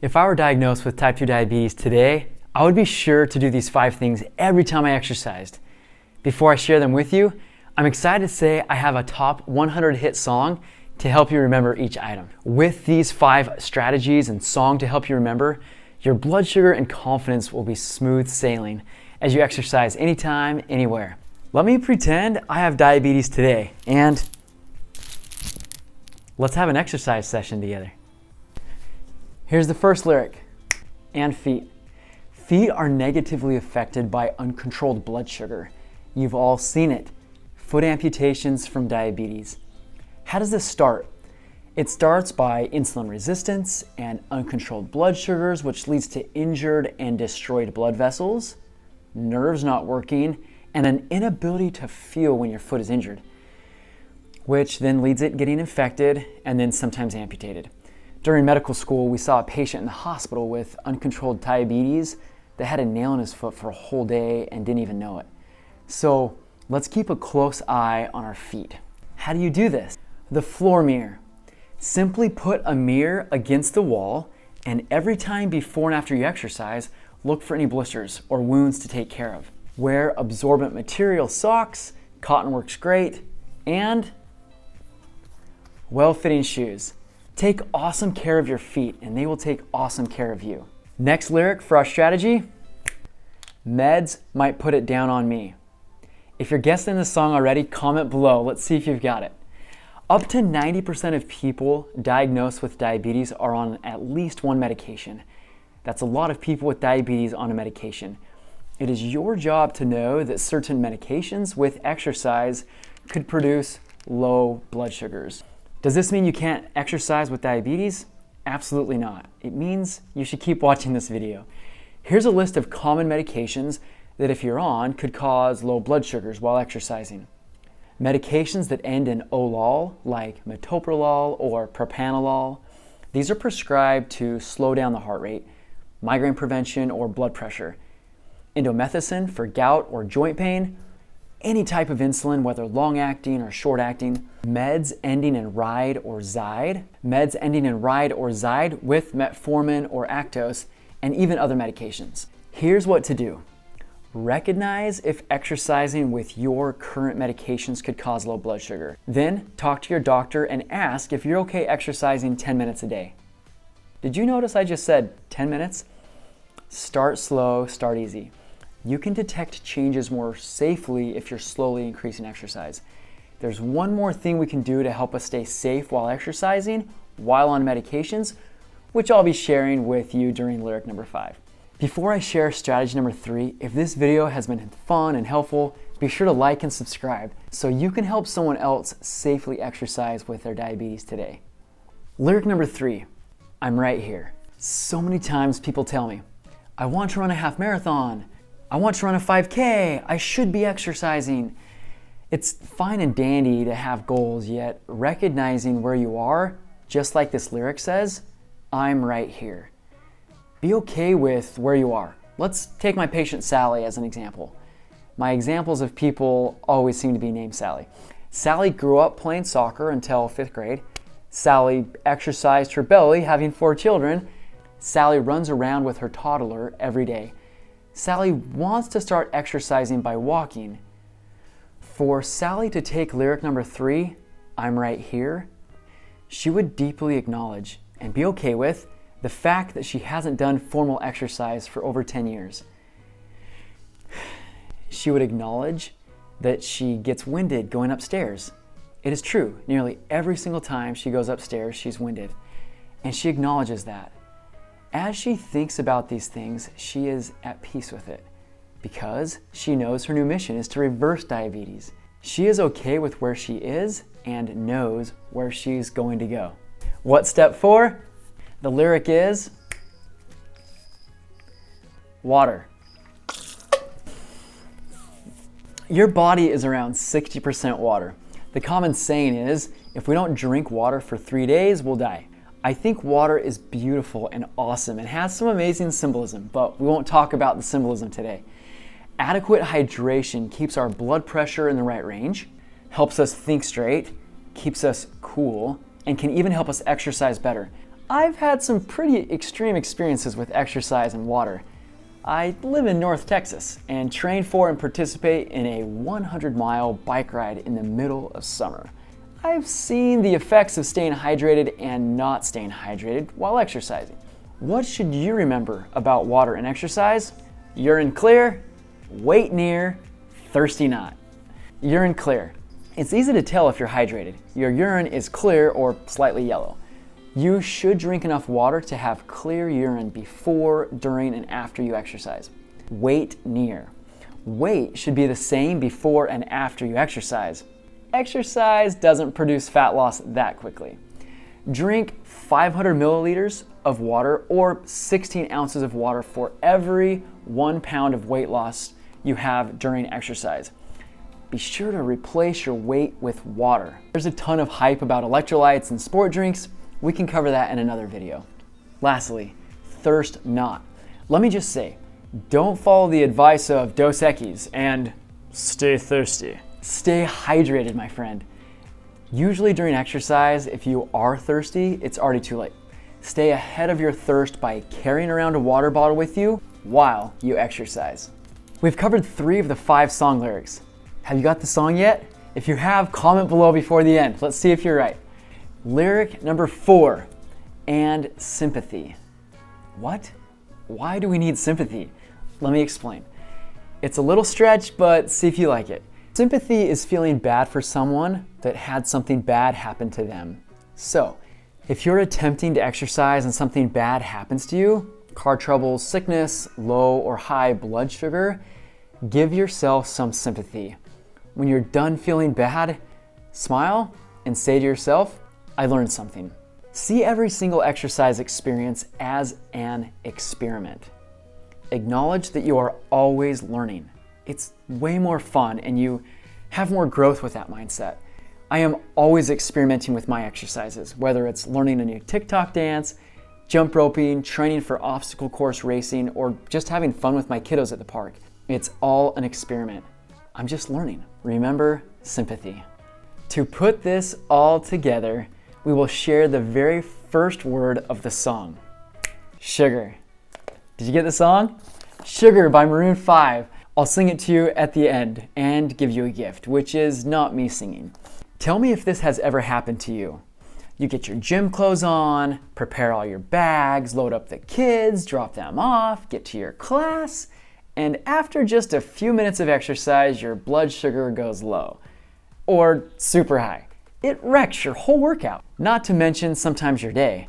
If I were diagnosed with type 2 diabetes today, I would be sure to do these 5 things every time I exercised. Before I share them with you, I'm excited to say I have a top 100 hit song to help you remember each item. With these 5 strategies and song to help you remember, your blood sugar and confidence will be smooth sailing as you exercise anytime, anywhere. Let me pretend I have diabetes today and let's have an exercise session together. Here's the first lyric, and feet. Feet are negatively affected by uncontrolled blood sugar. You've all seen it. Foot amputations from diabetes. How does this start? It starts by insulin resistance and uncontrolled blood sugars, which leads to injured and destroyed blood vessels, nerves not working, and an inability to feel when your foot is injured, which then leads it getting infected and then sometimes amputated. During medical school, we saw a patient in the hospital with uncontrolled diabetes that had a nail in his foot for a whole day and didn't even know it. So let's keep a close eye on our feet. How do you do this? The floor mirror. Simply put a mirror against the wall, and every time before and after you exercise, look for any blisters or wounds to take care of. Wear absorbent material socks, cotton works great, and well-fitting shoes. Take awesome care of your feet and they will take awesome care of you. Next lyric for our strategy, meds might put it down on me. If you're guessing the song already, comment below. Let's see if you've got it. Up to 90% of people diagnosed with diabetes are on at least one medication. That's a lot of people with diabetes on a medication. It is your job to know that certain medications with exercise could produce low blood sugars. Does this mean you can't exercise with diabetes? Absolutely not. It means you should keep watching this video. Here's a list of common medications that if you're on could cause low blood sugars while exercising. Medications that end in olol, like metoprolol or propranolol, these are prescribed to slow down the heart rate, migraine prevention, or blood pressure. Indomethacin for gout or joint pain, any type of insulin, whether long-acting or short-acting, meds ending in ride or zide, meds ending in ride or zide with metformin or Actos, and even other medications. Here's what to do. Recognize if exercising with your current medications could cause low blood sugar. Then talk to your doctor and ask if you're okay exercising 10 minutes a day. Did you notice I just said 10 minutes? Start slow, start easy. You can detect changes more safely if you're slowly increasing exercise. There's one more thing we can do to help us stay safe while exercising, while on medications, which I'll be sharing with you during lyric number 5. Before I share strategy number 3, if this video has been fun and helpful, be sure to like and subscribe so you can help someone else safely exercise with their diabetes today. Lyric number 3, I'm right here. So many times people tell me, I want to run a half marathon. I want to run a 5K. I should be exercising. It's fine and dandy to have goals, yet recognizing where you are, just like this lyric says, I'm right here. Be okay with where you are. Let's take my patient Sally as an example. My examples of people always seem to be named Sally. Sally grew up playing soccer until 5th grade. Sally exercised her belly, having 4 children. Sally runs around with her toddler every day. Sally wants to start exercising by walking. For Sally to take lyric number 3, I'm right here, she would deeply acknowledge and be okay with the fact that she hasn't done formal exercise for over 10 years. She would acknowledge that she gets winded going upstairs. It is true, nearly every single time she goes upstairs, she's winded. And she acknowledges that. As she thinks about these things, she is at peace with it because she knows her new mission is to reverse diabetes. She is okay with where she is and knows where she's going to go. What's step 4? The lyric is water. Your body is around 60% water. The common saying is, if we don't drink water for 3 days, we'll die. I think water is beautiful and awesome and has some amazing symbolism, but we won't talk about the symbolism today. Adequate hydration keeps our blood pressure in the right range, helps us think straight, keeps us cool, and can even help us exercise better. I've had some pretty extreme experiences with exercise and water. I live in North Texas and train for and participate in a 100-mile bike ride in the middle of summer. I've seen the effects of staying hydrated and not staying hydrated while exercising. What should you remember about water and exercise? Urine clear, weight near, thirsty not. Urine clear. It's easy to tell if you're hydrated. Your urine is clear or slightly yellow. You should drink enough water to have clear urine before, during, and after you exercise. Weight near. Weight should be the same before and after you exercise. Exercise doesn't produce fat loss that quickly. Drink 500 milliliters of water or 16 ounces of water for every 1 pound of weight loss you have during exercise. Be sure to replace your weight with water. There's a ton of hype about electrolytes and sport drinks. We can cover that in another video. Lastly, thirst not. Let me just say, don't follow the advice of Dos Equis and stay thirsty. Stay hydrated, my friend. Usually during exercise, if you are thirsty, it's already too late. Stay ahead of your thirst by carrying around a water bottle with you while you exercise. We've covered 3 of the 5 song lyrics. Have you got the song yet? If you have, comment below before the end. Let's see if you're right. Lyric number 4, and sympathy. What? Why do we need sympathy? Let me explain. It's a little stretch, but see if you like it. Sympathy is feeling bad for someone that had something bad happen to them. So, if you're attempting to exercise and something bad happens to you, car trouble, sickness, low or high blood sugar, give yourself some sympathy. When you're done feeling bad, smile and say to yourself, I learned something. See every single exercise experience as an experiment. Acknowledge that you are always learning. It's way more fun and you have more growth with that mindset. I am always experimenting with my exercises, whether it's learning a new TikTok dance, jump roping, training for obstacle course racing, or just having fun with my kiddos at the park. It's all an experiment. I'm just learning. Remember, sympathy. To put this all together, we will share the very first word of the song. Sugar. Did you get the song? Sugar by Maroon 5. I'll sing it to you at the end and give you a gift, which is not me singing. Tell me if this has ever happened to you. You get your gym clothes on, prepare all your bags, load up the kids, drop them off, get to your class, and after just a few minutes of exercise, your blood sugar goes low or super high. It wrecks your whole workout, not to mention sometimes your day.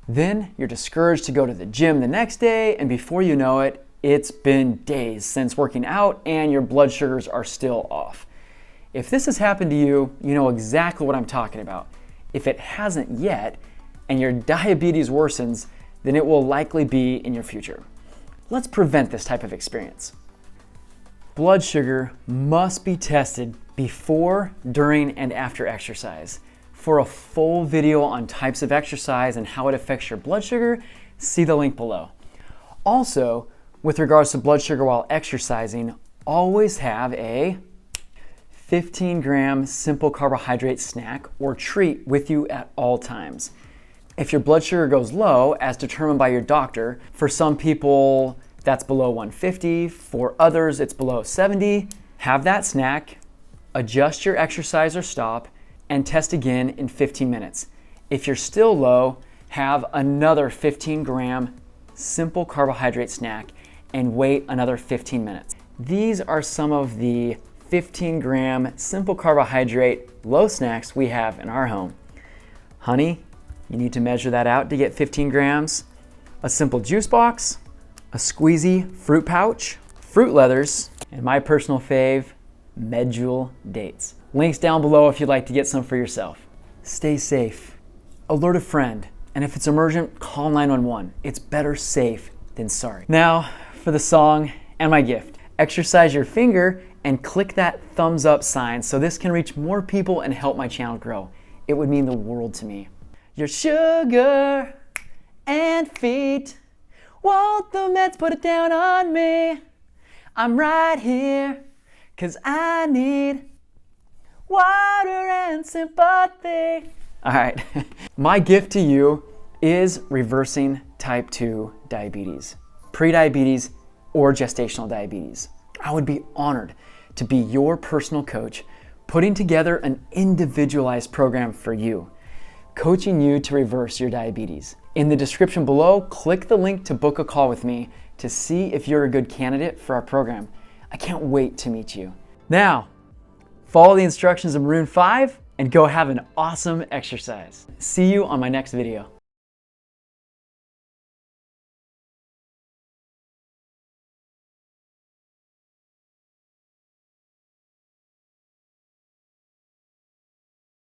Then you're discouraged to go to the gym the next day, and before you know it, it's been days since working out and your blood sugars are still off. If this has happened to you, you know exactly what I'm talking about. If it hasn't yet, and your diabetes worsens, then it will likely be in your future. Let's prevent this type of experience. Blood sugar must be tested before, during, and after exercise. For a full video on types of exercise and how it affects your blood sugar, see the link below. Also, with regards to blood sugar while exercising, always have a 15-gram simple carbohydrate snack or treat with you at all times. If your blood sugar goes low, as determined by your doctor, for some people that's below 150, for others it's below 70, have that snack, adjust your exercise or stop, and test again in 15 minutes. If you're still low, have another 15-gram simple carbohydrate snack and wait another 15 minutes. These are some of the 15-gram simple carbohydrate low snacks we have in our home. Honey, you need to measure that out to get 15 grams. A simple juice box, a squeezy fruit pouch, fruit leathers, and my personal fave, Medjool dates. Links down below if you'd like to get some for yourself. Stay safe. Alert a friend. And if it's emergent, call 911. It's better safe than sorry. Now for the song and my gift. Exercise your finger and click that thumbs up sign so this can reach more people and help my channel grow. It would mean the world to me. Your sugar and feet. Won't the meds put it down on me? I'm right here, 'cause I need water and sympathy. All right, my gift to you is reversing type 2 diabetes, prediabetes, or gestational diabetes. I would be honored to be your personal coach, putting together an individualized program for you, coaching you to reverse your diabetes. In the description below, click the link to book a call with me to see if you're a good candidate for our program. I can't wait to meet you. Now, follow the instructions of Maroon 5 and go have an awesome exercise. See you on my next video.